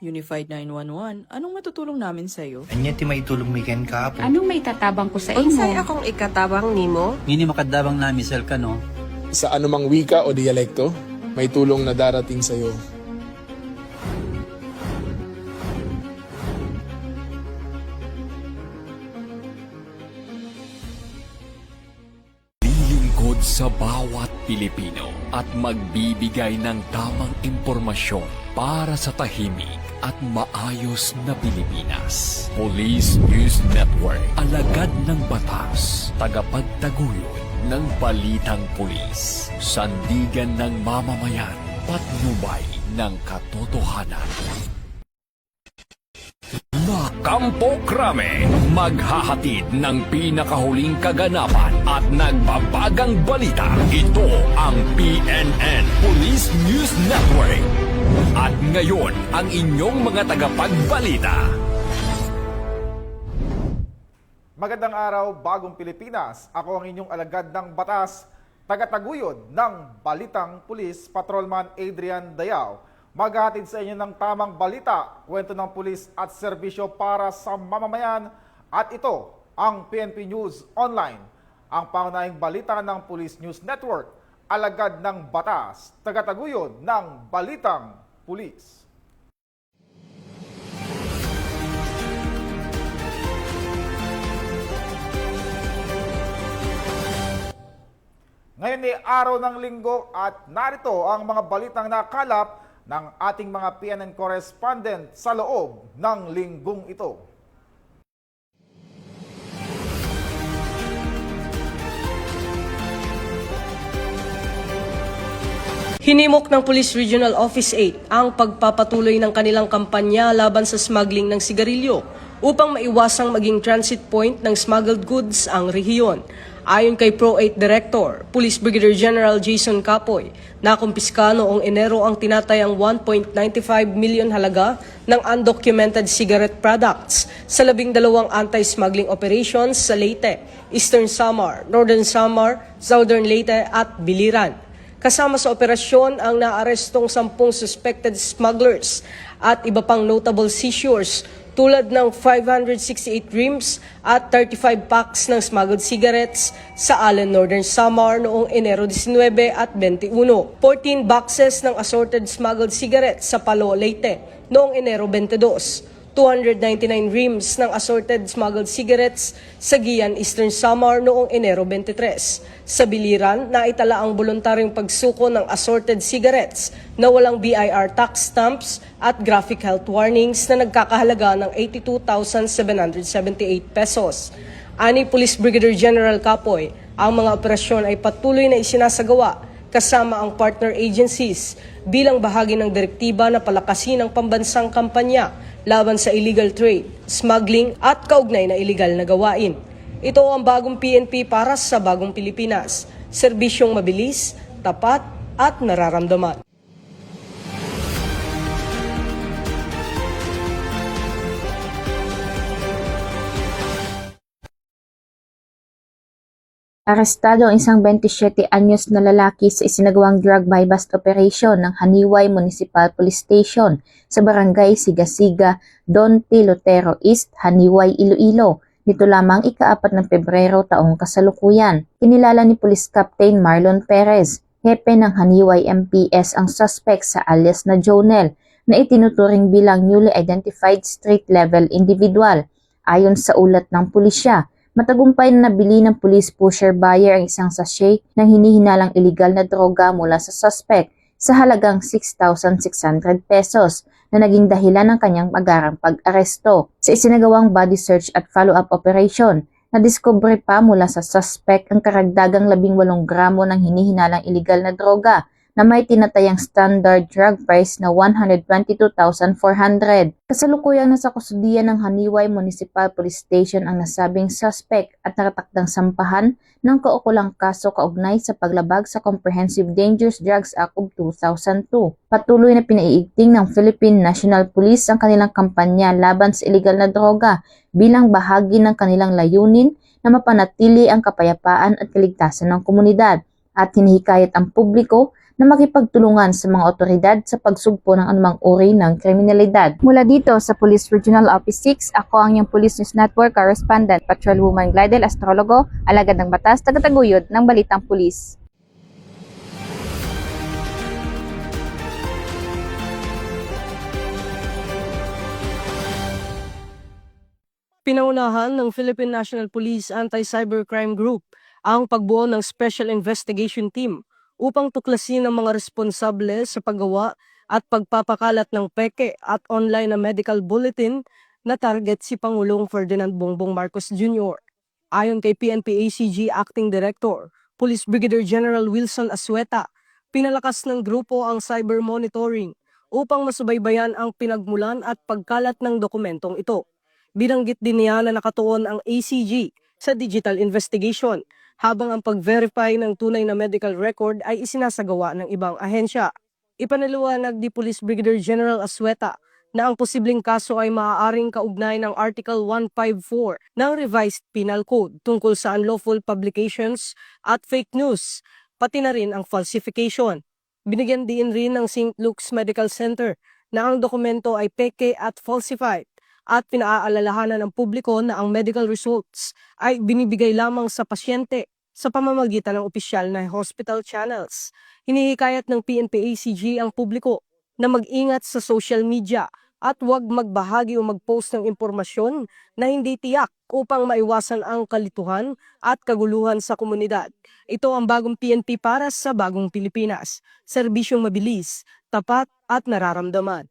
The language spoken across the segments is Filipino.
Unified 911, anong matutulong namin sa'yo? Anya ti maitulong mi ken kapo. Anong may tatabang ko sa Unsay imo? akong ikatabang nimo? Ngini makadabang namisal ka no. Sa anumang wika o dialekto, may tulong na darating sa iyo. Lilingkod sa bawat Pilipino at magbibigay ng tamang impormasyon para sa tahimik at maayos na Pilipinas. Police News Network, alagad ng batas, tagapagtaguyod ng balitang pulis, sandigan ng mamamayan, patnubay ng katotohanan. Kampo Krame, maghahatid ng pinakahuling kaganapan at nagbabagang balita. Ito ang PNN Police News Network. At ngayon, ang inyong mga tagapagbalita. Magandang araw, Bagong Pilipinas. Ako ang inyong alagad ng batas, tagataguyod ng Balitang Pulis, Patrolman Adrian Dayao. Maghahatid sa inyo ng tamang balita, kwento ng pulis at serbisyo para sa mamamayan. At ito ang PNP News Online, ang pangunahing balita ng Police News Network, alagad ng batas, tagataguyod ng Balitang Pulis. Ngayon ay araw ng linggo at narito ang mga balitang nakalap ng ating mga PNN correspondent sa loob ng linggong ito. Hinimok ng Police Regional Office 8 ang pagpapatuloy ng kanilang kampanya laban sa smuggling ng sigarilyo upang maiwasang maging transit point ng smuggled goods ang rehiyon. Ayon kay Pro 8 Director, Police Brigadier General Jason Capoy, nakumpiska noong Enero ang tinatayang 1.95 million halaga ng undocumented cigarette products sa 12 anti-smuggling operations sa Leyte, Eastern Samar, Northern Samar, Southern Leyte at Biliran. Kasama sa operasyon ang naarestong 10 suspected smugglers at iba pang notable seizures tulad ng 568 rims at 35 packs ng smuggled cigarettes sa Allen, Northern Samar noong Enero 19 at 21. 14 boxes ng assorted smuggled cigarettes sa Palo, Leyte noong Enero 22. 299 rims ng assorted smuggled cigarettes sa Gian, Eastern Samar noong Enero 23. Sa Biliran, naitala ang voluntaryong pagsuko ng assorted cigarettes na walang BIR tax stamps at graphic health warnings na nagkakahalaga ng 82,778 pesos. Ani Police Brigadier General Capoy, ang mga operasyon ay patuloy na isinasagawa kasama ang partner agencies bilang bahagi ng direktiba na palakasin ang pambansang kampanya laban sa illegal trade, smuggling at kaugnay na illegal na gawain. Ito ang bagong PNP para sa bagong Pilipinas. Serbisyong mabilis, tapat at nararamdaman. Arestado ang isang 27 anyos na lalaki sa isinagawang drug buy-bust operation ng Haniway Municipal Police Station sa Barangay Sigasiga, Don Tilotero East, Haniway, Iloilo. Nito lamang ika-4 ng Pebrero taong kasalukuyan. Kinilala ni Police Captain Marlon Perez, hepe ng Haniway MPS, ang suspect sa alias na Jonel, na itinuturing bilang newly identified street-level individual. Ayon sa ulat ng pulisya, matagumpay na nabili ng police pusher buyer ang isang sachet ng hinihinalang illegal na droga mula sa suspect sa halagang 6,600 pesos na naging dahilan ng kanyang agarang pag-aresto. Sa isinagawang body search at follow-up operation, nadiskubre pa mula sa suspect ang karagdagang 18 gramo ng hinihinalang illegal na droga na may tinatayang standard drug price na 122,400. Kasalukuyang nasa kustudiya ng Haniway Municipal Police Station ang nasabing suspect at nakatakdang sampahan ng kaukulang kaso kaugnay sa paglabag sa Comprehensive Dangerous Drugs Act of 2002. Patuloy na pinaiigting ng Philippine National Police ang kanilang kampanya laban sa illegal na droga bilang bahagi ng kanilang layunin na mapanatili ang kapayapaan at kaligtasan ng komunidad, at hinihikayat ang publiko na makipagtulungan sa mga otoridad sa pagsugpo ng anumang uri ng kriminalidad. Mula dito sa Police Regional Office 6, ako ang iyong Police News Network Correspondent, Patrolwoman Glidel Astrologo, alagad ng batas, tagataguyod ng Balitang Pulis. Pinangunahan ng Philippine National Police Anti-Cybercrime Group ang pagbuo ng Special Investigation Team upang tuklasin ang mga responsable sa paggawa at pagpapakalat ng peke at online na medical bulletin na target si Pangulong Ferdinand Bongbong Marcos Jr. Ayon kay PNP ACG Acting Director, Police Brigadier General Wilson Asueta, pinalakas ng grupo ang cyber monitoring upang masubaybayan ang pinagmulan at pagkalat ng dokumentong ito. Binanggit din niya na nakatuon ang ACG sa digital investigation habang ang pag-verify ng tunay na medical record ay isinasagawa ng ibang ahensya. Ipanaliwanag ni Police Brigadier General Asueta na ang posibleng kaso ay maaaring kaugnay ng Article 154 ng Revised Penal Code tungkol sa unlawful publications at fake news, pati na rin ang falsification. Binigyan din rin ng St. Luke's Medical Center na ang dokumento ay peke at falsified at pinaaalalahanan ng publiko na ang medical results ay binibigay lamang sa pasyente sa pamamagitan ng opisyal na hospital channels. Hinihikayat ng PNP ACG ang publiko na mag-ingat sa social media at huwag magbahagi o mag-post ng impormasyon na hindi tiyak upang maiwasan ang kalituhan at kaguluhan sa komunidad. Ito ang bagong PNP para sa bagong Pilipinas. Serbisyong mabilis, tapat at nararamdaman.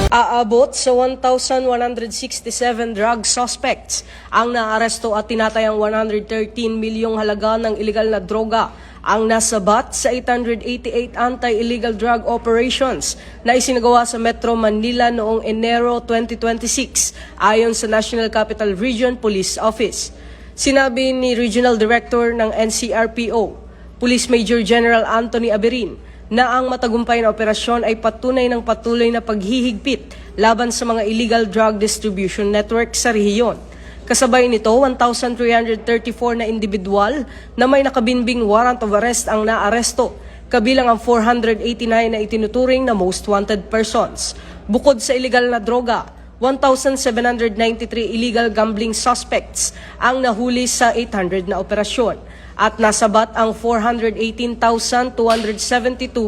Aabot sa 1,167 drug suspects ang naaresto at tinatayang 113 milyong halaga ng ilegal na droga ang nasabat sa 888 anti-illegal drug operations na isinagawa sa Metro Manila noong Enero 2026 ayon sa National Capital Region Police Office. Sinabi ni Regional Director ng NCRPO, Police Major General Anthony Aberin, na ang matagumpay na operasyon ay patunay ng patuloy na paghihigpit laban sa mga illegal drug distribution network sa rehiyon. Kasabay nito, 1,334 na individual na may nakabinbing warrant of arrest ang naaresto, kabilang ang 489 na itinuturing na most wanted persons. Bukod sa illegal na droga, 1,793 illegal gambling suspects ang nahuli sa 800 na operasyon at nasabat ang 418,272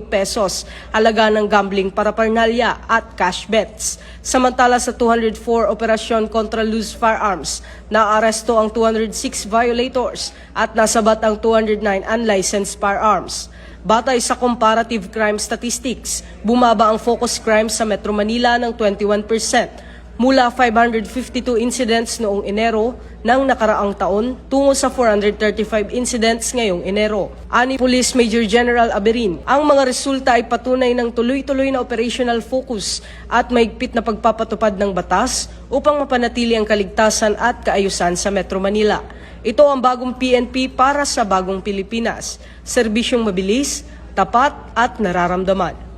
pesos halaga ng gambling paraphernalia at cash bets. Samantala sa 204 operasyon kontra loose firearms, naaresto ang 206 violators at nasabat ang 209 unlicensed firearms. Batay sa comparative crime statistics, bumaba ang focus crime sa Metro Manila ng 21%. Mula 552 incidents noong Enero ng nakaraang taon tungo sa 435 incidents ngayong Enero. Ani Police Major General Aberin, ang mga resulta ay patunay ng tuloy-tuloy na operational focus at mahigpit na pagpapatupad ng batas upang mapanatili ang kaligtasan at kaayusan sa Metro Manila. Ito ang bagong PNP para sa bagong Pilipinas. Serbisyong mabilis, tapat at nararamdaman.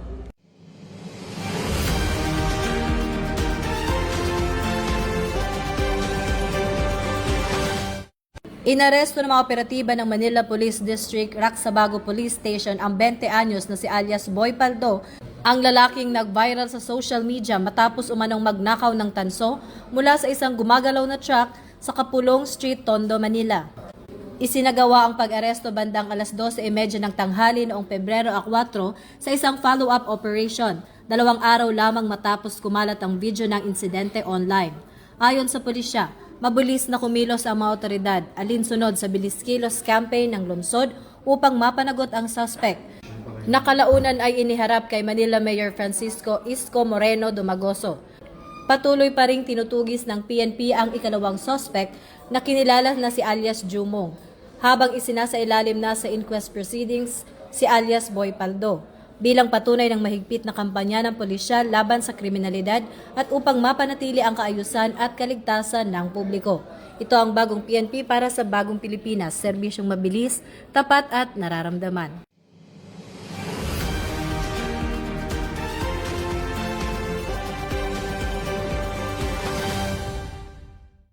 Inaresto ng mga operatiba ng Manila Police District Raksabago Police Station ang 20 anyos na si alias Boy Paldo, ang lalaking nag-viral sa social media matapos umanong magnakaw ng tanso mula sa isang gumagalaw na truck sa Kapulong Street, Tondo, Manila. Isinagawa ang pag-aresto bandang alas 12:30 ng tanghali noong Pebrero 4 sa isang follow-up operation, 2 araw lamang matapos kumalat ang video ng insidente online. Ayon sa pulisya, mabilis na kumilos ang mga otoridad alinsunod sa Bilis Kilos campaign ng lungsod upang mapanagot ang suspect. Nakalaunan ay iniharap kay Manila Mayor Francisco Isko Moreno Dumagoso. Patuloy pa ring tinutugis ng PNP ang ikalawang suspect na kinilala na si alias Jumong, habang isinasailalim na sa inquest proceedings si alias Boy Paldo, bilang patunay ng mahigpit na kampanya ng pulisya laban sa kriminalidad at upang mapanatili ang kaayusan at kaligtasan ng publiko. Ito ang bagong PNP para sa bagong Pilipinas, serbisyong mabilis, tapat at nararamdaman.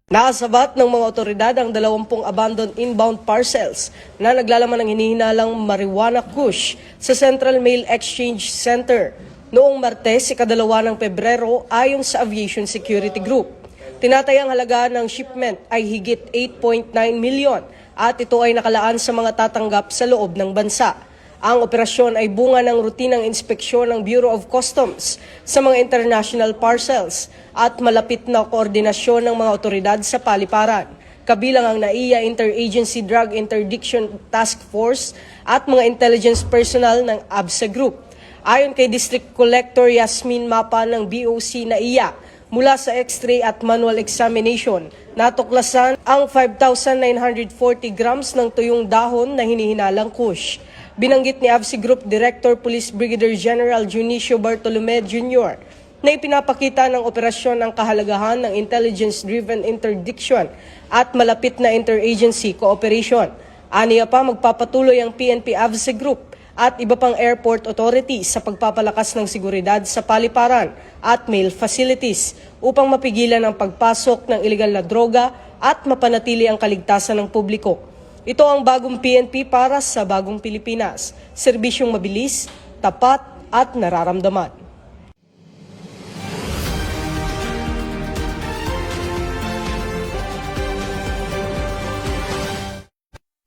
Nakasabat ng mga otoridad ang 20 abandoned inbound parcels na naglalaman ng hinihinalang marijuana kush sa Central Mail Exchange Center noong Martes, 2 ng Pebrero ayon sa Aviation Security Group. Tinatayang halaga ng shipment ay higit 8.9 milyon at ito ay nakalaan sa mga tatanggap sa loob ng bansa. Ang operasyon ay bunga ng rutinang inspeksyon ng Bureau of Customs sa mga international parcels at malapit na koordinasyon ng mga otoridad sa paliparan, kabilang ang NAIA Interagency Drug Interdiction Task Force at mga intelligence personnel ng ABSA Group. Ayon kay District Collector Yasmin Mapa ng BOC NAIA, mula sa X-ray at manual examination, natuklasan ang 5,940 grams ng tuyong dahon na hinihinalang kush. Binanggit ni ABSI Group Director Police Brigadier General Junicio Bartolome Jr. na ipinapakita ng operasyon ang kahalagahan ng intelligence-driven interdiction at malapit na interagency cooperation. Aniya pa, magpapatuloy ang PNP ABSI Group at iba pang airport authorities sa pagpapalakas ng seguridad sa paliparan at mail facilities upang mapigilan ang pagpasok ng ilegal na droga at mapanatili ang kaligtasan ng publiko. Ito ang bagong PNP para sa bagong Pilipinas. Serbisyong mabilis, tapat at nararamdaman.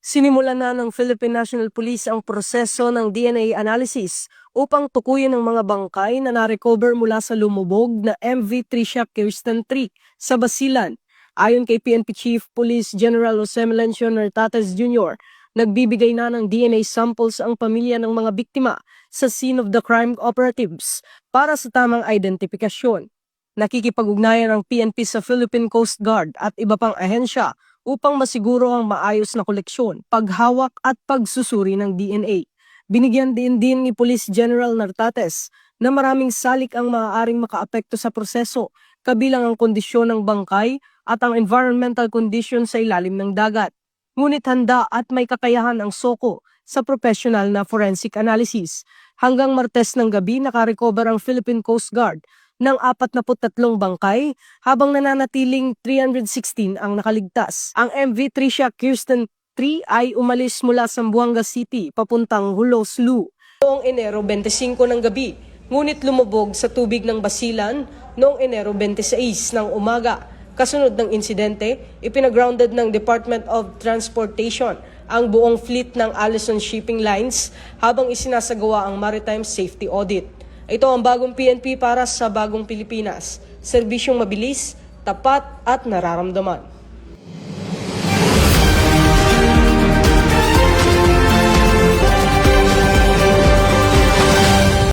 Sinimulan na ng Philippine National Police ang proseso ng DNA analysis upang tukuyin ang mga bangkay na narecover mula sa lumubog na MV Tricia Kirsten 3 sa Basilan. Ayon kay PNP Chief Police General Jose Melencio Nartates Jr., nagbibigay na ng DNA samples ang pamilya ng mga biktima sa scene of the crime operatives para sa tamang identifikasyon. Nakikipag-ugnayan ang PNP sa Philippine Coast Guard at iba pang ahensya upang masiguro ang maayos na koleksyon, paghawak at pagsusuri ng DNA. Binigyan din ni Police General Nartates na maraming salik ang maaaring makaapekto sa proseso, kabilang ang kondisyon ng bangkay at ang environmental condition sa ilalim ng dagat. Ngunit handa at may kakayahan ang SOCO sa professional na forensic analysis. Hanggang Martes ng gabi, nakarecover ang Philippine Coast Guard ng 43 bangkay habang nananatiling 316 ang nakaligtas. Ang MV Tricia Kirsten 3 ay umalis mula Zamboanga City papuntang Hulos Lu noong Enero 25 ng gabi, ngunit lumubog sa tubig ng Basilan noong Enero 26 ng umaga. Kasunod ng insidente, ipinagrounded ng Department of Transportation ang buong fleet ng Allison Shipping Lines habang isinasagawa ang maritime safety audit. Ito ang bagong PNP para sa bagong Pilipinas. Serbisyong mabilis, tapat at nararamdaman.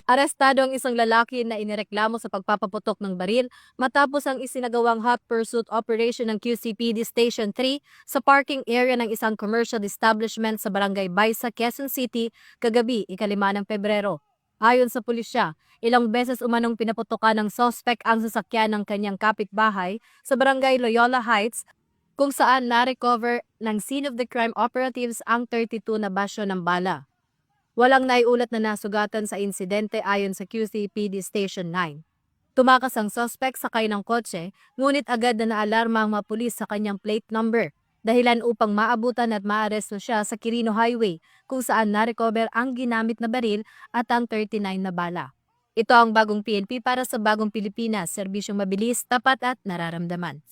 Arestado ang isang lalaki na inireklamo sa pagpapaputok ng baril matapos ang isinagawang hot pursuit operation ng QCPD Station 3 sa parking area ng isang commercial establishment sa Barangay Baisa, Quezon City, kagabi, 5 ng Pebrero. Ayon sa pulisya, ilang beses umanong pinaputokan ng suspect ang sasakyan ng kanyang kapitbahay sa Barangay Loyola Heights, kung saan na-recover ng scene of the crime operatives ang 32 na basyo ng bala. Walang naiulat na nasugatan sa insidente ayon sa QCPD Station 9. Tumakas ang suspect sakay ng kotse, ngunit agad na naalarma ang mga pulis sa kanyang plate number, dahilan upang maabutan at maaresto siya sa Quirino Highway, kung saan na-recover ang ginamit na baril at ang 39 na bala. Ito ang bagong PNP para sa bagong Pilipinas, serbisyong mabilis, tapat at nararamdaman.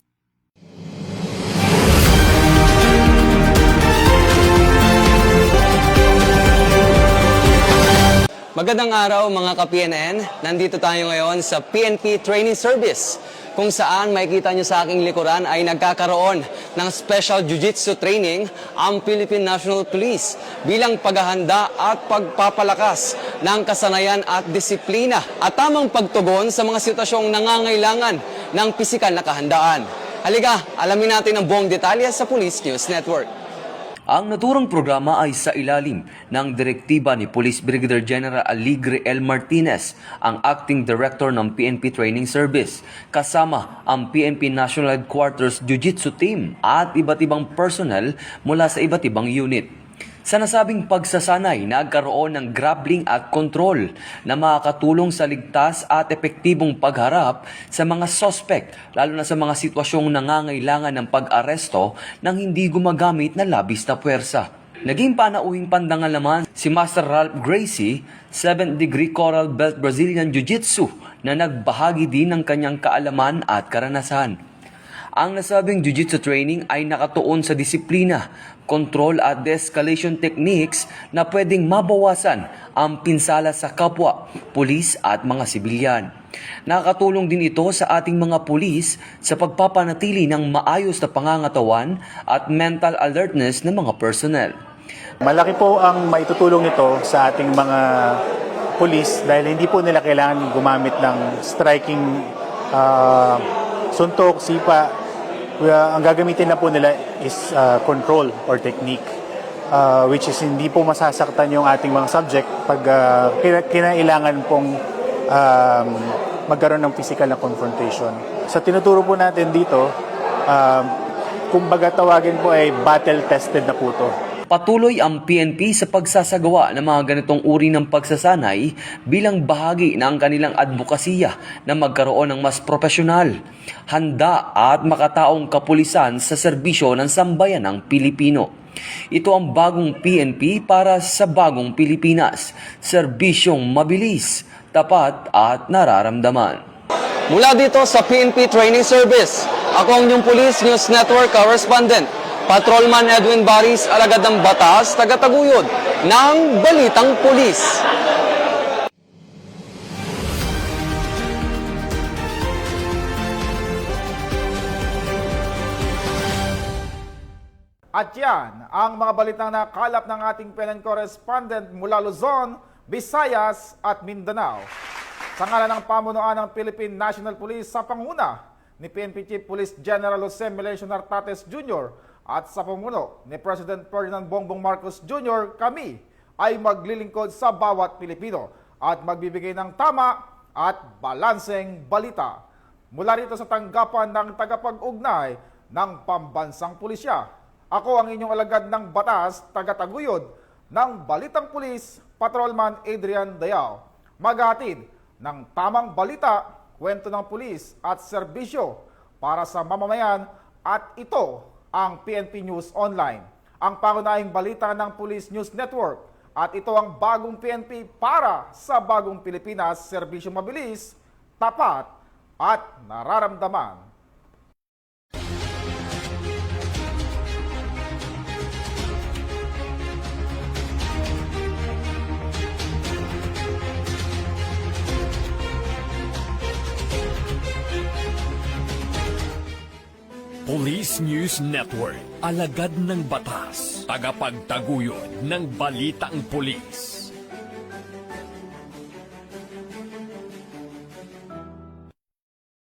Magandang araw mga ka-PNN. Nandito tayo ngayon sa PNP Training Service, kung saan makikita nyo sa aking likuran ay nagkakaroon ng special jiu-jitsu training ang Philippine National Police bilang paghahanda at pagpapalakas ng kasanayan at disiplina at tamang pagtugon sa mga sitwasyong nangangailangan ng pisikal na kahandaan. Halika, alamin natin ang buong detalye sa Police News Network. Ang naturang programa ay sa ilalim ng direktiba ni Police Brigadier General Aligre L. Martinez, ang Acting Director ng PNP Training Service, kasama ang PNP National Headquarters Jiu-Jitsu Team at iba't ibang personnel mula sa iba't ibang unit. Sa nasabing pagsasanay, nagkaroon ng grappling at control na makakatulong sa ligtas at epektibong pagharap sa mga suspect, lalo na sa mga sitwasyong nangangailangan ng pag-aresto nang hindi gumagamit ng labis na puwersa. Naging panauhing pandangal naman si Master Ralph Gracie, 7th degree Coral Belt Brazilian Jiu-Jitsu na nagbahagi din ng kanyang kaalaman at karanasan. Ang nasabing jiu-jitsu training ay nakatuon sa disiplina, control at de-escalation techniques na pwedeng mabawasan ang pinsala sa kapwa, pulis at mga sibilyan. Nakakatulong din ito sa ating mga pulis sa pagpapanatili ng maayos na pangangatawan at mental alertness ng mga personnel. Malaki po ang maitutulong nito sa ating mga pulis dahil hindi po nila kailangan gumamit ng striking suntok, sipa. Ang gagamitin na po nila is control or technique, which is hindi po masasaktan yung ating mga subject pag kinailangan pong magkaroon ng physical na confrontation. Sa tinuturo po natin dito, kumbaga tawagin po ay battle-tested na po ito. Patuloy ang PNP sa pagsasagawa ng mga ganitong uri ng pagsasanay bilang bahagi ng kanilang advokasya na magkaroon ng mas profesional, handa at makataong kapulisan sa serbisyo ng sambayan ng Pilipino. Ito ang bagong PNP para sa bagong Pilipinas, serbisyong mabilis, tapat at nararamdaman. Mula dito sa PNP Training Service, ako ang inyong Police News Network Correspondent, Patrolman Edwin Baris, alagad ng batas, tagataguyod ng Balitang Pulis. At yan ang mga balitang nakalap ng ating PNN correspondent mula Luzon, Visayas at Mindanao. Sa ngalan ng pamunuan ng Philippine National Police sa panguna ni PNP Chief Police General Jose Melesio Nartates Jr. at sa pamuno ni President Ferdinand Bongbong Marcos Jr., kami ay maglilingkod sa bawat Pilipino at magbibigay ng tama at balanseng balita. Mula rito sa tanggapan ng tagapag-ugnay ng Pambansang Pulisya, ako ang inyong alagad ng batas, tagataguyod ng Balitang Pulis, Patrolman Adrian Dayao. Maghatid ng tamang balita, kwento ng pulis at serbisyo para sa mamamayan, at ito ang PNP News Online, ang pangunahing balita ng Police News Network, at ito ang bagong PNP para sa bagong Pilipinas, serbisyo mabilis, tapat at nararamdaman. Police News Network, alagad ng batas, tagapagtaguyod ng Balitang Pulis.